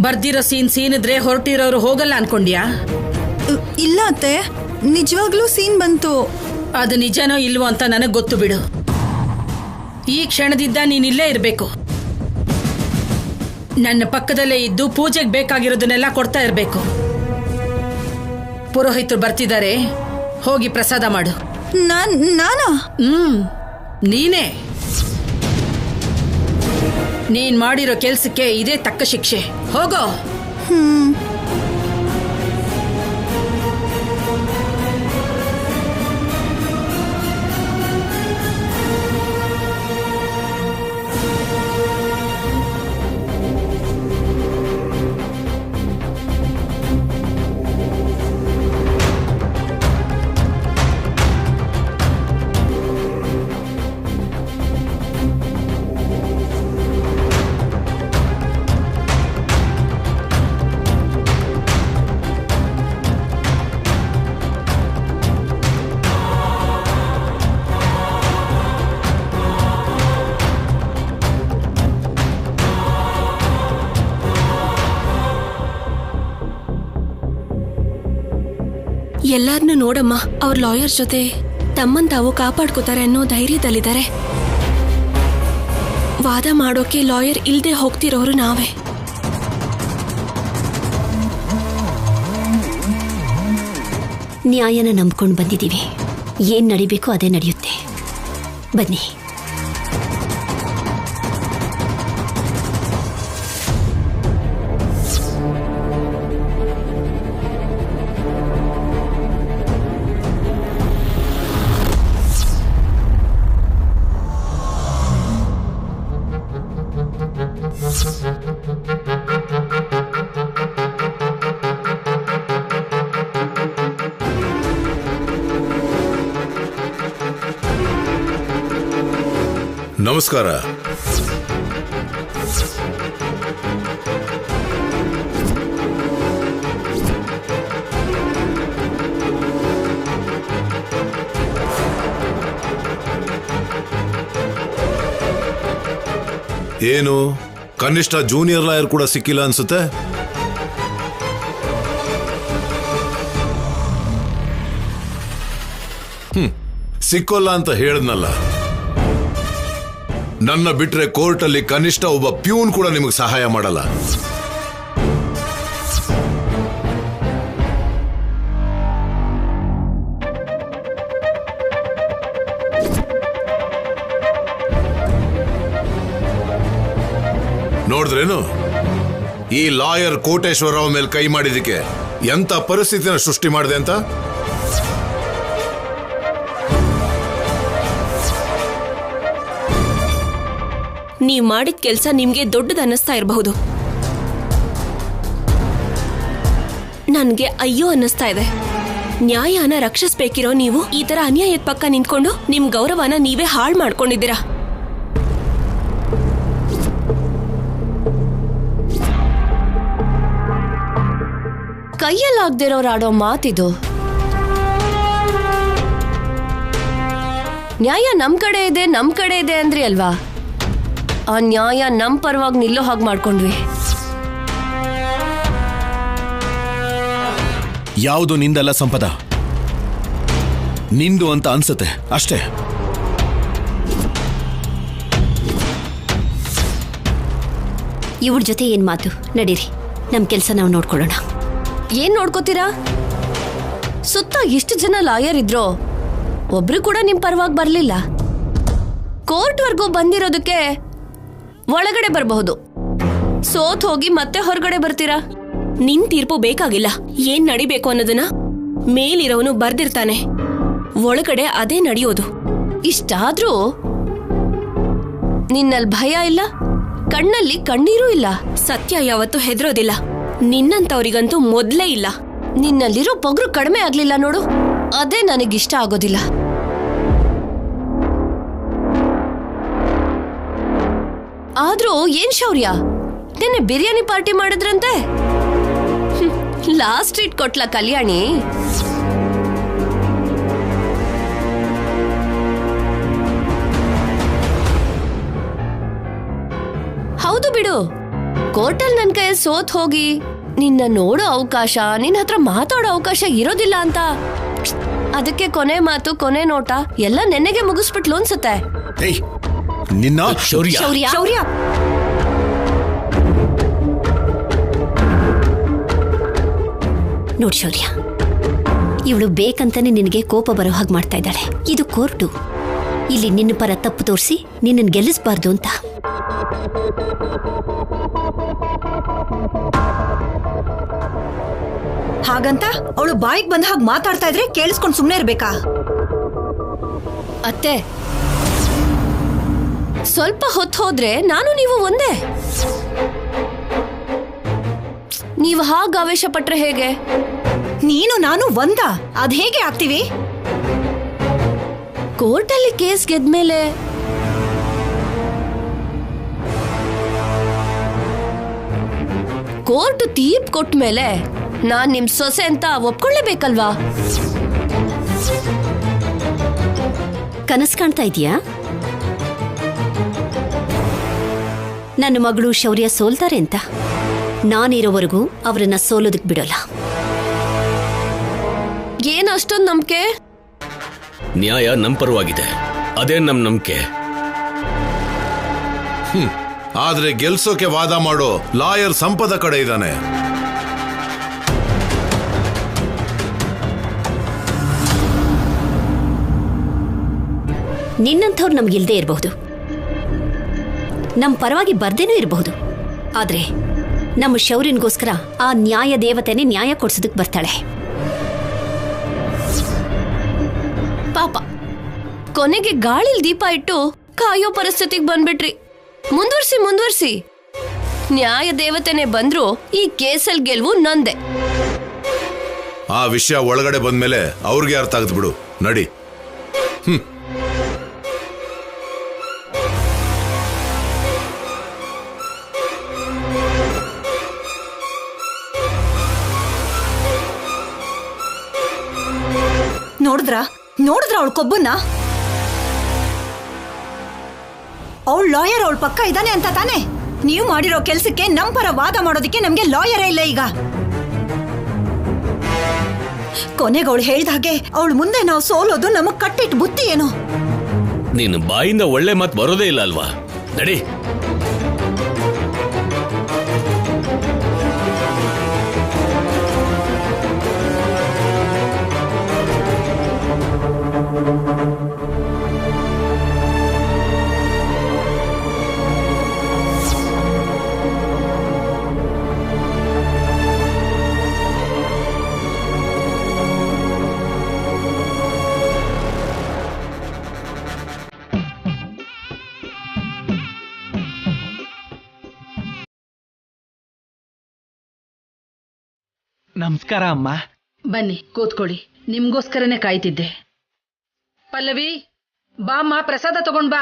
ಬರ್ದಿರೋ ಸೀನಿದ್ರೆ ಹೊರಟಿರೋರು ಹೋಗಲ್ಲ ಅನ್ಕೊಂಡ್ಯಾ? ಇಲ್ಲ ಅತ್ತೆ, ನಿಜವಾಗ್ಲೂ ಸೀನ್ ಬಂತು. ಅದು ನಿಜನೋ ಇಲ್ವೋ ಅಂತ ನನಗೆ ಗೊತ್ತು ಬಿಡು. ಈ ಕ್ಷಣದಿಂದ ನೀನಿಲ್ಲೇ ಇರಬೇಕು. ನನ್ನ ಪಕ್ಕದಲ್ಲೇ ಇದ್ದು ಪೂಜೆಗೆ ಬೇಕಾಗಿರೋದನ್ನೆಲ್ಲ ಕೊಡ್ತಾ ಇರಬೇಕು. ಪುರೋಹಿತರು ಬರ್ತಿದ್ದಾರೆ, ಹೋಗಿ ಪ್ರಸಾದ ಮಾಡು. ನಾನಾ? ನೀನೇ. ನೀನ್ ಮಾಡಿರೋ ಕೆಲ್ಸಕ್ಕೆ ಇದೇ ತಕ್ಕ ಶಿಕ್ಷೆ. ಹೋಗೋ. ಎಲ್ಲಾರನ್ನೂ ನೋಡಮ್ಮ, ಅವ್ರ ಲಾಯರ್ ಜೊತೆ ತಮ್ಮನ್ ತಾವು ಕಾಪಾಡ್ಕೋತಾರೆ ಅನ್ನೋ ಧೈರ್ಯದಲ್ಲಿದ್ದಾರೆ. ವಾದ ಮಾಡೋಕೆ ಲಾಯರ್ ಇಲ್ದೆ ಹೋಗ್ತಿರೋರು ನಾವೇ. ನ್ಯಾಯನ ನಂಬ್ಕೊಂಡು ಬಂದಿದ್ದೀವಿ. ಏನ್ ನಡಿಬೇಕೋ ಅದೇ ನಡೆಯುತ್ತೆ. ಬನ್ನಿ. ನಮಸ್ಕಾರ. ಏನು ಕನಿಷ್ಠ ಜೂನಿಯರ್ ಲಾಯರ್ ಕೂಡ ಸಿಕ್ಕಿಲ್ಲ ಅನ್ಸುತ್ತೆ? ಸಿಕ್ಕೋಲ್ಲ ಅಂತ ಹೇಳಿದ್ನಲ್ಲ. ನನ್ನ ಬಿಟ್ರೆ ಕೋರ್ಟಲ್ಲಿ ಕನಿಷ್ಠ ಒಬ್ಬ ಪ್ಯೂನ್ ಕೂಡ ನಿಮಗೆ ಸಹಾಯ ಮಾಡಲ್ಲ. ನೋಡಿದ್ರೇನು ಈ ಲಾಯರ್ ಕೋಟೇಶ್ವರರಾವ್ ಮೇಲೆ ಕೈ ಮಾಡಿದಕ್ಕೆ ಎಂತ ಪರಿಸ್ಥಿತಿನ ಸೃಷ್ಟಿ ಮಾಡಿದೆ ಅಂತ? ನೀವ್ ಮಾಡಿದ ಕೆಲ್ಸ ನಿಮ್ಗೆ ದೊಡ್ಡದನ್ನಿಸ್ತಾ ಇರಬಹುದು. ನನ್ಗೆ ಅಯ್ಯೋ ಅನ್ನಿಸ್ತಾ ಇದೆ. ನ್ಯಾಯನ ರಕ್ಷಿಸ್ಬೇಕಿರೋ ನೀವು ಈ ತರ ಅನ್ಯಾಯದ ಪಕ್ಕ ನಿಂತ್ಕೊಂಡು ನಿಮ್ ಗೌರವನ ನೀವೇ ಹಾಳು ಮಾಡ್ಕೊಂಡಿದ್ದೀರಾ. ಕೈಯಲ್ಲಾಗ್ದಿರೋರು ಆಡೋ ಮಾತಿದು. ನ್ಯಾಯ ನಮ್ ಕಡೆ ಇದೆ ಅಂದ್ರಿ ಅಲ್ವಾ? ಆ ನ್ಯಾಯ ನಮ್ ಪರವಾಗಿ ನಿಲ್ಲೋ ಹಾಗೆ ಮಾಡ್ಕೊಂಡ್ವಿ. ಯಾವುದು ನಿಂದಲ್ಲ ಸಂಪದ, ನಿಂದು ಅಂತ ಅನ್ಸುತ್ತೆ ಅಷ್ಟೇ. ಇವ್ರ ಜೊತೆ ಏನ್ ಮಾತು? ನಡೀರಿ, ನಮ್ ಕೆಲ್ಸ ನಾವು ನೋಡ್ಕೊಳ್ಳೋಣ. ಏನ್ ನೋಡ್ಕೋತೀರಾ? ಸುತ್ತ ಎಷ್ಟು ಜನ ಲಾಯರ್ ಇದ್ರೋ ಒಬ್ರು ಕೂಡ ನಿಮ್ ಪರವಾಗಿ ಬರ್ಲಿಲ್ಲ. ಕೋರ್ಟ್ವರೆಗೂ ಬಂದಿರೋದಕ್ಕೆ ಒಳಗಡೆ ಬರಬಹುದು, ಸೋತ್ ಹೋಗಿ ಮತ್ತೆ ಹೊರಗಡೆ ಬರ್ತೀರಾ. ನಿನ್ ತೀರ್ಪು ಬೇಕಾಗಿಲ್ಲ. ಏನ್ ನಡಿಬೇಕು ಅನ್ನೋದನ್ನ ಮೇಲಿರೋನು ಬರ್ದಿರ್ತಾನೆ, ಒಳಗಡೆ ಅದೇ ನಡೆಯೋದು. ಇಷ್ಟಾದ್ರೂ ನಿನ್ನಲ್ಲಿ ಭಯ ಇಲ್ಲ, ಕಣ್ಣಲ್ಲಿ ಕಣ್ಣೀರೂ ಇಲ್ಲ. ಸತ್ಯ ಯಾವತ್ತೂ ಹೆದರೋದಿಲ್ಲ. ನಿನ್ನಂತವ್ರಿಗಂತೂ ಮೊದ್ಲೇ ಇಲ್ಲ. ನಿನ್ನಲ್ಲಿರೋ ಪೊಗರು ಕಡಿಮೆ ಆಗ್ಲಿಲ್ಲ ನೋಡು, ಅದೇ ನನಗಿಷ್ಟ ಆಗೋದಿಲ್ಲ. ಆದ್ರೂ ಏನ್ ಶೌರ್ಯ, ನಿನ್ನೆ ಬಿರಿಯಾನಿ ಪಾರ್ಟಿ ಮಾಡಿದ್ರಂತೆ. ಲಾಸ್ಟ್ ಟ್ರೀಟ್ ಕೊಟ್ಲ ಕಲ್ಯಾಣಿ. ಹೌದು ಬಿಡು, ಕೋರ್ಟಲ್ ನನ್ ಕೈ ಸೋತ್ ಹೋಗಿ ನಿನ್ನ ನೋಡೋ ಅವಕಾಶ, ನಿನ್ನ ಹತ್ರ ಮಾತಾಡೋ ಅವಕಾಶ ಇರೋದಿಲ್ಲ ಅಂತ. ಅದಕ್ಕೆ ಕೊನೆ ಮಾತು, ಕೊನೆ ನೋಟ ಎಲ್ಲ ನೆನ್ನೆಗೆ ಮುಗಿಸ್ಬಿಟ್ಲು ಅನ್ಸುತ್ತೆ. ಏಯ್ ನಿನ್ನ ಶೌರ್ಯ ಶೌರ್ಯ, ನೋಡ್ ಶೌರ್ಯ, ಇವಳು ಬೇಕಂತಾನೆ ನಿನಗೆ ಕೋಪ ಬರೋ ಹಾಗೆ ಮಾಡ್ತಾ ಇದ್ದಾಳೆ. ಇದು ಕೋರ್ಟು, ಇಲ್ಲಿ ನಿನ್ನ ಪರ ತಪ್ಪು ತೋರಿಸಿ ನಿನ್ನನ್ನು ಗೆಲ್ಲಿಸಬಾರ್ದು ಅಂತ. ಹಾಗಂತ ಅವಳು ಬಾಯಿಗೆ ಬಂದ ಹಾಗೆ ಮಾತಾಡ್ತಾ ಇದ್ರೆ ಕೇಳಿಸ್ಕೊಂಡು ಸುಮ್ಮನೆ ಇರ್ಬೇಕಾ? ಅತ್ತೆ, ಸ್ವಲ್ಪ ಹೊತ್ತು ಹೋದ್ರೆ ನಾನು ನೀವು ಒಂದೇ. ನೀವು ಹಾಗೆ ಆವೇಶ ಪಟ್ರೆ ಹೇಗೆ? ನೀನು ನಾನು ಒಂದ, ಅದ್ ಹೇಗೆ ಆಗ್ತೀವಿ? ಕೋರ್ಟಲ್ಲಿ ಕೇಸ್ ಗೆದ್ಮೇಲೆ ಕೋರ್ಟ್ ತೀರ್ಪು ಕೊಟ್ಮೇಲೆ ನಾನ್ ನಿಮ್ ಸೊಸೆ ಅಂತ ಒಪ್ಕೊಳ್ಳೇಬೇಕಲ್ವಾ? ಕನಸು ಕಾಣ್ತಾ ಇದೀಯಾ? ನನ್ನ ಮಗಳು ಶೌರ್ಯ ಸೋಲ್ತಾರೆ ಅಂತ. ನಾನಿರೋವರೆಗೂ ಅವರನ್ನ ಸೋಲೋದಕ್ಕೆ ಬಿಡೋಲ್ಲ. ಏನ್ ಅಷ್ಟೊಂದು ನಂಬಿಕೆ? ನ್ಯಾಯ ನಮ್ಮ ಪರವಾಗಿದೆ, ಅದೇ ನಮ್ ನಂಬಿಕೆ. ಆದ್ರೆ ಗೆಲ್ಸೋಕೆ ವಾದ ಮಾಡೋ ಲಾಯರ್ ಸಂಪದ ಕಡೆ ಇದ್ದಾನೆ. ನಿನ್ನಂಥವ್ರು ನಮ್ಗಿಲ್ದೇ ಇರಬಹುದು, ನಮ್ಮ ಪರವಾಗಿ ಬರ್ದೇನೂ ಇರಬಹುದು. ಆದ್ರೆ ನಮ್ಮ ಶೌರ್ಯನಿಗೋಸ್ಕರ ಆ ನ್ಯಾಯ ದೇವತೆನೇ ನ್ಯಾಯ ಕೊಡ್ಸೋದಕ್ಕೆ ಬರ್ತಾಳೆ. ಪಾಪ, ಕೊನೆಗೆ ಗಾಳಿಲ್ ದೀಪ ಇಟ್ಟು ಕಾಯೋ ಪರಿಸ್ಥಿತಿಗೆ ಬಂದ್ಬಿಟ್ರಿ. ಮುಂದುವರ್ಸಿ. ನ್ಯಾಯ ದೇವತೆನೆ ಬಂದ್ರು ಈ ಕೇಸಲ್ ಗೆಲ್ವು ನಂದೆ. ಆ ವಿಷಯ ಒಳಗಡೆ ಬಂದ್ಮೇಲೆ ಅವ್ರಿಗೆ ಅರ್ಥ ಆಗತ್ ಬಿಡು. ನಡಿ. ನೋಡಿದ್ರ ಅವಳ ಕೊಬ್ಬನ್ನ? ಅವಳ ಲಾಯರ್ ಅವಳ ಪಕ್ಕ ಇದ್ದಾನೆ ಅಂತ ತಾನೆ? ನೀವು ಮಾಡಿರೋ ಕೆಲ್ಸಕ್ಕೆ ನಮ್ ಪರ ವಾದ ಮಾಡೋದಕ್ಕೆ ನಮ್ಗೆ ಲಾಯರೇ ಇಲ್ಲ ಈಗ. ಕೊನೆಗೆ ಅವಳು ಹೇಳ್ದ ಹಾಗೆ ಅವಳ ಮುಂದೆ ನಾವು ಸೋಲೋದು ನಮಗ್ ಕಟ್ಟಿಟ್ಟು ಬುತ್ತಿ ಏನು? ನಿನ್ನ ಬಾಯಿಂದ ಒಳ್ಳೆ ಮಾತು ಬರೋದೇ ಇಲ್ಲ ಅಲ್ವಾ? ನಡಿ. ನಮಸ್ಕಾರ ಅಮ್ಮ. ಬನ್ನಿ ಕೂತ್ಕೊಳ್ಳಿ, ನಿಮ್ಗೋಸ್ಕರನೇ ಕಾಯ್ತಿದ್ದೆ. ಪಲ್ಲವಿ, ಬಾಮ್ಮ, ಪ್ರಸಾದ ತಗೊಂಡ್ ಬಾ.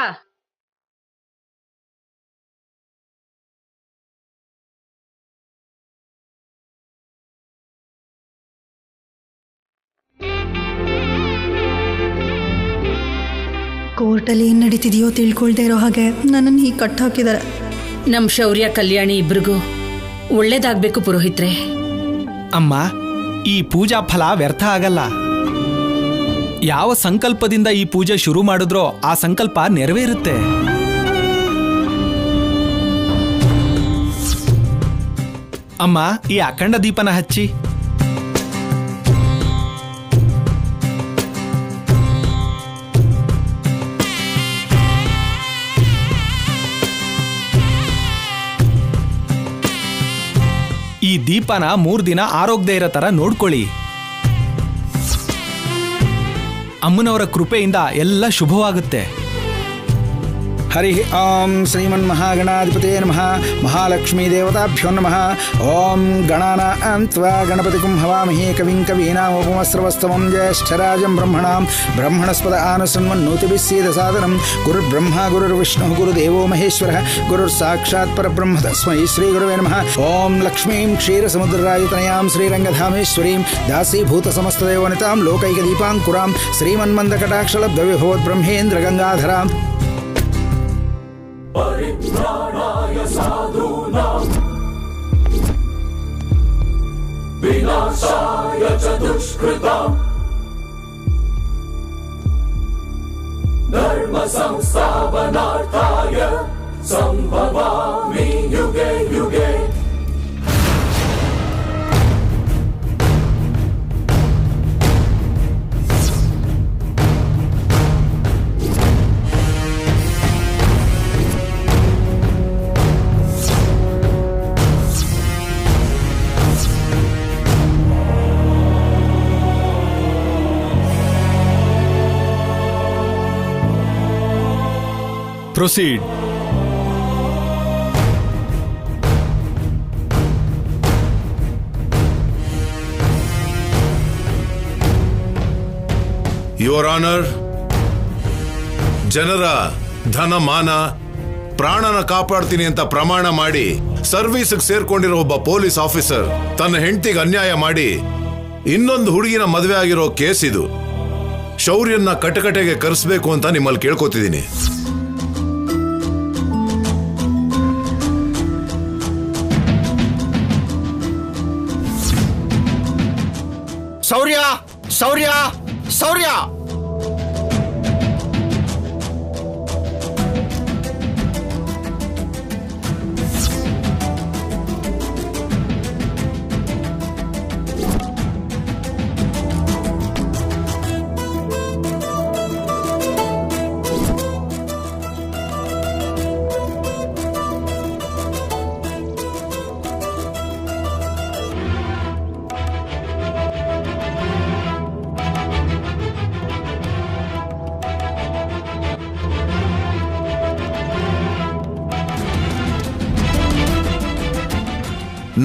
ಕೋರ್ಟಲ್ಲಿ ಏನ್ ನಡೀತಿದೆಯೋ ತಿಳ್ಕೊಳ್ದೇ ಇರೋ ಹಾಗೆ ನನ್ನನ್ನು ಹೀಗೆ ಕಟ್ ಹಾಕಿದ್ದಾರೆ. ನಮ್ ಶೌರ್ಯ ಕಲ್ಯಾಣಿ ಇಬ್ರಿಗೂ ಒಳ್ಳೇದಾಗ್ಬೇಕು ಪುರೋಹಿತ್ರೆ. ಅಮ್ಮ, ಈ ಪೂಜಾ ಫಲ ವ್ಯರ್ಥ ಆಗಲ್ಲ. ಯಾವ ಸಂಕಲ್ಪದಿಂದ ಈ ಪೂಜೆ ಶುರು ಮಾಡಿದ್ರೋ ಆ ಸಂಕಲ್ಪ ನೆರವೇರುತ್ತೆ. ಅಮ್ಮ, ಈ ಅಖಂಡ ದೀಪನ ಹಚ್ಚಿ. ಈ ದೀಪನ 3 ದಿನ ಆರೋಗ್ಯ ಇರೋ ತರ ನೋಡ್ಕೊಳ್ಳಿ. ಅಮ್ಮನವರ ಕೃಪೆಯಿಂದ ಎಲ್ಲ ಶುಭವಾಗುತ್ತೆ. ಹರಿ ಓಂ ಶ್ರೀಮನ್ಮಹಾಗಣಾಧಿಪತೇ ನಮಃ. ಮಹಾಲಕ್ಷ್ಮೀ ದೇವತಾಭ್ಯೋ ನಮಃ. ಓಂ ಗಣಾನಾನ್ತ್ವಾ ಗಣಪತಿಂ ಹವಾಮಹೇ ಕವಿಂ ಕವೀನಾಮೋಪಮಸ್ರವಸ್ತಮಂ ಜ್ಯೇಷ್ಠರಾಜಂ ಬ್ರಹ್ಮಣಸ್ಪದ ಆನಸನ್ಮನ್ನೋತಿಭಿಃ ಸೀದಸಾದನಂ. ಗುರುರ್ಬ್ರಹ್ಮ ಗುರುರ್ವಿಷ್ಣುಃ ಗುರುದೇವೋ ಮಹೇಶ್ವರಃ ಗುರುರ್ಸಾಕ್ಷಾತ್ ಪರಬ್ರಹ್ಮ ತಸ್ಮೈ ಶ್ರೀ ಗುರುವೇ ನಮಃ. ಓಂ ಲಕ್ಷ್ಮೀಂ ಕ್ಷೀರಸಮುದ್ರರಾಜತನಯಾಂ ಶ್ರೀರಂಗಧಾಮೇಶ್ವರೀಂ ದಾಸೀಭೂತ ಸಮಸ್ತದೇವನಿತಾಂ ಲೋಕೈಕದೀಪಾಂಕುರಾಂ ಶ್ರೀಮನ್ಮಂದಕಟಾಕ್ಷಲಬ್ಧವಿಭವದ್ಬ್ರಹ್ಮೇಂದ್ರ ಗಂಗಾಧರಾಂ. ಪರಿತ್ರಾಣಾಯ ಸಾಧೂನಾಂ ಪ್ರೊಸೀಡ್. ಯುವರ್ ಆನರ್, ಜನರ ಧನ ಮಾನ ಪ್ರಾಣನ ಕಾಪಾಡ್ತೀನಿ ಅಂತ ಪ್ರಮಾಣ ಮಾಡಿ ಸರ್ವೀಸ್ಗೆ ಸೇರ್ಕೊಂಡಿರೋ ಒಬ್ಬ ಪೊಲೀಸ್ ಆಫೀಸರ್ ತನ್ನ ಹೆಂಡತಿಗೆ ಅನ್ಯಾಯ ಮಾಡಿ ಇನ್ನೊಂದು ಹುಡುಗಿನ ಮದುವೆ ಆಗಿರೋ ಕೇಸ್ ಇದು. ಶೌರ್ಯನ್ನ ಕಟಕಟೆಗೆ ಕರೆಸಬೇಕು ಅಂತ ನಿಮ್ಮಲ್ಲಿ ಕೇಳ್ಕೊತಿದ್ದೀನಿ. ಶೌರ್ಯ, ಶೌರ್ಯ, ಶೌರ್ಯ!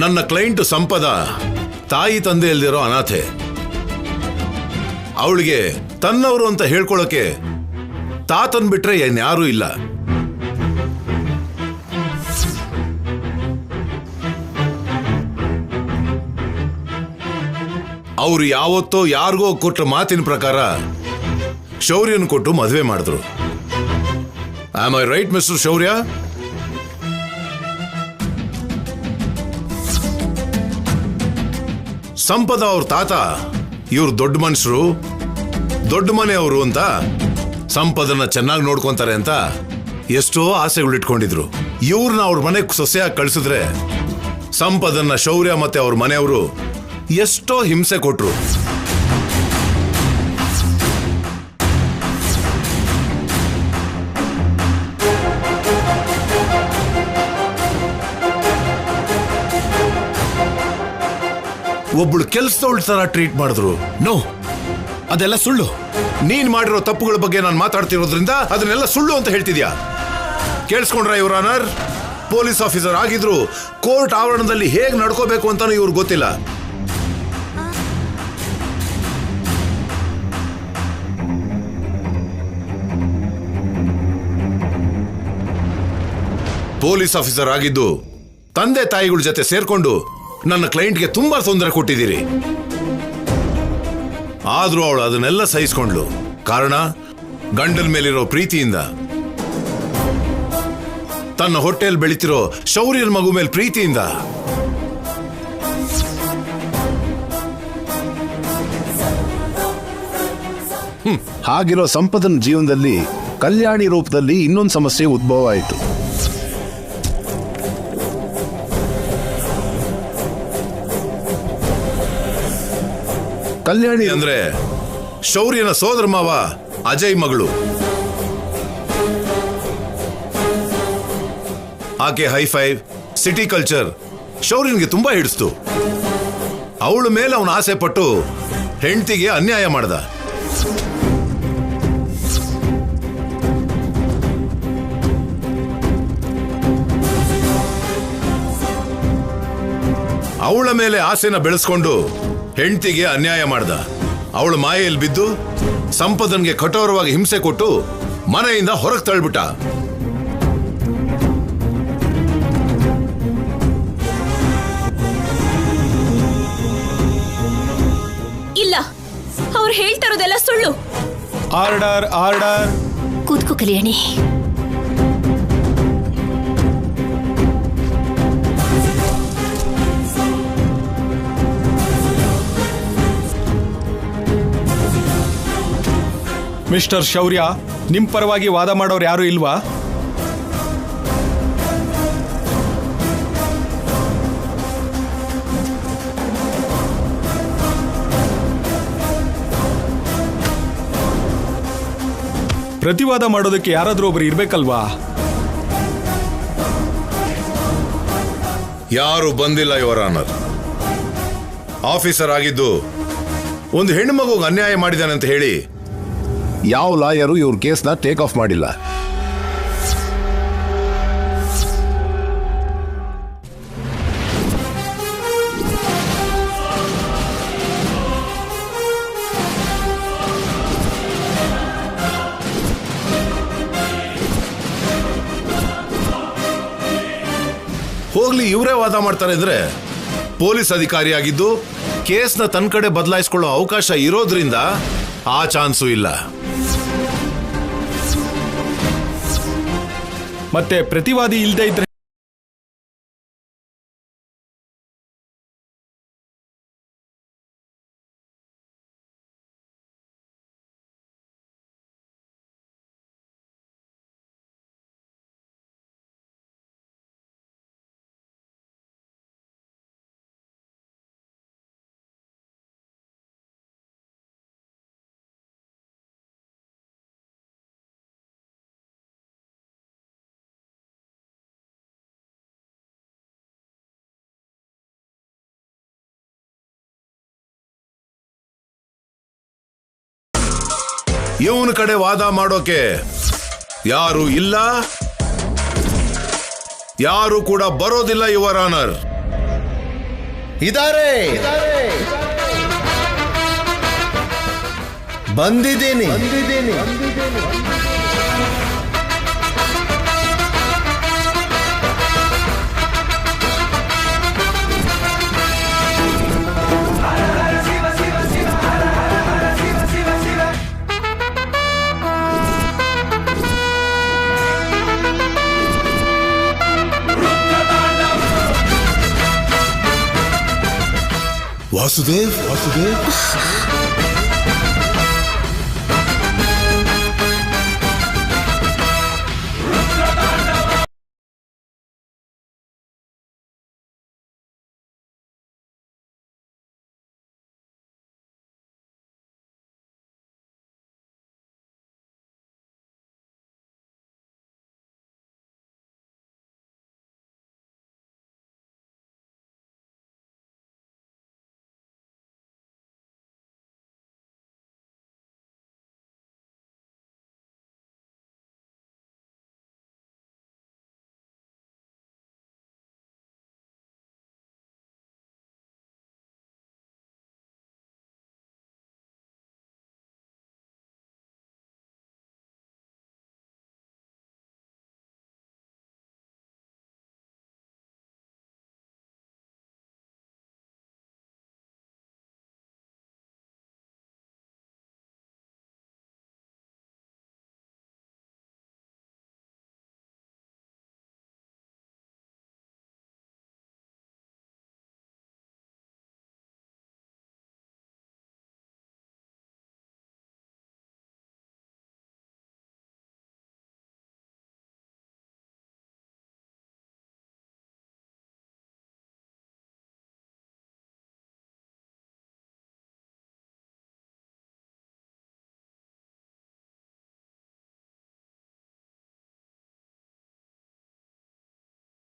ನನ್ನ ಕ್ಲೈಂಟ್ ಸಂಪದ ತಾಯಿ ತಂದೆ ಇಲ್ದಿರೋ ಅನಾಥೆ. ಅವಳಿಗೆ ತನ್ನವರು ಅಂತ ಹೇಳ್ಕೊಳ್ಳೋಕೆ ತಾತನ್ ಬಿಟ್ರೆ ಯಾರೂ ಇಲ್ಲ. ಅವರು ಯಾವತ್ತೋ ಯಾರಿಗೋ ಕೊಟ್ಟ ಮಾತಿನ ಪ್ರಕಾರ ಶೌರ್ಯನ್ ಕೊಟ್ಟು ಮದುವೆ ಮಾಡಿದ್ರು. ಆಮ್ ಐ ರೈಟ್ ಮಿಸ್ಟರ್ ಶೌರ್ಯ? ಸಂಪದ ಅವ್ರ ತಾತ ಇವ್ರು ದೊಡ್ಡ ಮನುಷ್ಯರು, ದೊಡ್ಡ ಮನೆಯವರು ಅಂತ ಸಂಪದನ್ನ ಚೆನ್ನಾಗಿ ನೋಡ್ಕೊಂತಾರೆ ಅಂತ ಎಷ್ಟೋ ಆಸೆಗಳು ಇಟ್ಕೊಂಡಿದ್ರು. ಇವ್ರನ್ನ ಅವ್ರ ಮನೆಗೆ ಸೊಸೆಯಾಗಿ ಕಳಿಸಿದ್ರೆ ಸಂಪದನ್ನ ಶೌರ್ಯ ಮತ್ತೆ ಅವ್ರ ಮನೆಯವರು ಎಷ್ಟೋ ಹಿಂಸೆ ಕೊಟ್ರು. ಒಬ್ಳು ಕೆಲ್ಸದವಳ ತರ ಟ್ರೀಟ್ ಮಾಡಿದ್ರು. ನೋ, ಅದೆಲ್ಲ ಸುಳ್ಳು. ನೀನ್ ಮಾಡಿರೋ ತಪ್ಪುಗಳ ಬಗ್ಗೆ ನಾನು ಮಾತಾಡ್ತಿರೋದ್ರಿಂದ ಅದನ್ನೆಲ್ಲ ಸುಳ್ಳು ಅಂತ ಹೇಳ್ತಿದ್ಯಾ? ಕೇಳಿಸ್ಕೊಂಡ್ರ ಯುವರ್ ಆನರ್? ಪೊಲೀಸ್ ಆಫೀಸರ್ ಆಗಿದ್ರು ಕೋರ್ಟ್ ಆವರಣದಲ್ಲಿ ಹೇಗೆ ನಡ್ಕೋಬೇಕು ಅಂತಾನು ಇವ್ರಿಗೆ ಗೊತ್ತಿಲ್ಲ. ಪೊಲೀಸ್ ಆಫೀಸರ್ ಆಗಿದ್ದು ತಂದೆ ತಾಯಿಗಳ ಜೊತೆ ಸೇರ್ಕೊಂಡು ನನ್ನ ಕ್ಲೈಂಟ್ಗೆ ತುಂಬಾ ತೊಂದರೆ ಕೊಟ್ಟಿದ್ದೀರಿ. ಆದ್ರೂ ಅವಳು ಅದನ್ನೆಲ್ಲ ಸಹಿಸ್ಕೊಂಡ್ಲು. ಕಾರಣ ಗಂಡನ ಮೇಲಿರೋ ಪ್ರೀತಿಯಿಂದ. ತನ್ನ ಹೊಟ್ಟೆಯಲ್ಲಿ ಬೆಳಿತಿರೋ ಶೌರ್ಯನ ಮಗು ಮೇಲೆ ಪ್ರೀತಿಯಿಂದ. ಹಾಗಿರೋ ಸಂಪದನ ಜೀವನದಲ್ಲಿ ಕಲ್ಯಾಣಿ ರೂಪದಲ್ಲಿ ಇನ್ನೊಂದು ಸಮಸ್ಯೆ ಉದ್ಭವ ಆಯಿತು. ಕಲ್ಯಾಣಿ ಅಂದ್ರೆ ಶೌರ್ಯನ ಸೋದರ ಮಾವ ಅಜಯ್ ಮಗಳು. ಆಕೆ ಹೈಫೈವ್ ಸಿಟಿ ಕಲ್ಚರ್ ಶೌರ್ಯನ್ಗೆ ತುಂಬಾ ಹಿಡಿಸ್ತು. ಅವಳ ಮೇಲೆ ಅವನ ಆಸೆ ಪಟ್ಟು ಹೆಂಡತಿಗೆ ಅನ್ಯಾಯ ಮಾಡ್ದ. ಅವಳ ಮೇಲೆ ಆಸೆನ ಬೆಳೆಸ್ಕೊಂಡು ಹೆಂಡತಿಗೆ ಅನ್ಯಾಯ ಮಾಡ್ದ. ಅವಳ ಮಾಯೆಯಲ್ಲಿ ಬಿದ್ದು ಸಂಪದನ್ಗೆ ಕಠೋರವಾಗಿ ಹಿಂಸೆ ಕೊಟ್ಟು ಮನೆಯಿಂದ ಹೊರಗೆ ತಳ್ಬಿಟ್ಟ. ಇಲ್ಲ, ಅವ್ರು ಹೇಳ್ತಾ ಇರೋದೆಲ್ಲ ಸುಳ್ಳು. Order, order. ಕೂತ್ಕೋ ಕಲ್ಯಾಣಿ. ಮಿಸ್ಟರ್ ಶೌರ್ಯ, ನಿಮ್ ಪರವಾಗಿ ವಾದ ಮಾಡೋರು ಯಾರು ಇಲ್ವಾ? ಪ್ರತಿವಾದ ಮಾಡೋದಕ್ಕೆ ಯಾರಾದ್ರೂ ಒಬ್ರು ಇರ್ಬೇಕಲ್ವಾ? ಯಾರು ಬಂದಿಲ್ಲ ಯುವರ್ ಆನರ್. ಆಫೀಸರ್ ಆಗಿದ್ದು ಒಂದು ಹೆಣ್ಣು ಮಗುಗೆ ಅನ್ಯಾಯ ಮಾಡಿದಾನೆ ಅಂತ ಹೇಳಿ ಯಾವ ಲಾಯರು ಇವ್ರ ಕೇಸ್ನ ಟೇಕ್ ಆಫ್ ಮಾಡಿಲ್ಲ. ಹೋಗ್ಲಿ, ಇವರೇ ವಾದ ಮಾಡ್ತಾರೆ ಅಂದ್ರೆ ಪೊಲೀಸ್ ಅಧಿಕಾರಿಯಾಗಿದ್ದು ಕೇಸ್ನ ತನ್ನ ಕಡೆ ಬದಲಾಯಿಸ್ಕೊಳ್ಳೋ ಅವಕಾಶ ಇರೋದ್ರಿಂದ ಆ ಚಾನ್ಸು ಇಲ್ಲ. ಮತ್ತೆ ಪ್ರತಿವಾದಿ ಇಲ್ದೇ ಇದ್ರೆ ಇವನ ಕಡೆ ವಾದ ಮಾಡೋಕೆ ಯಾರು ಇಲ್ಲ, ಯಾರು ಕೂಡ ಬರೋದಿಲ್ಲ ಯುವರ್ ಆನರ್. ಇದಾರೆ, ಬಂದಿದ್ದೀನಿ. ವಾಸುದೇವ್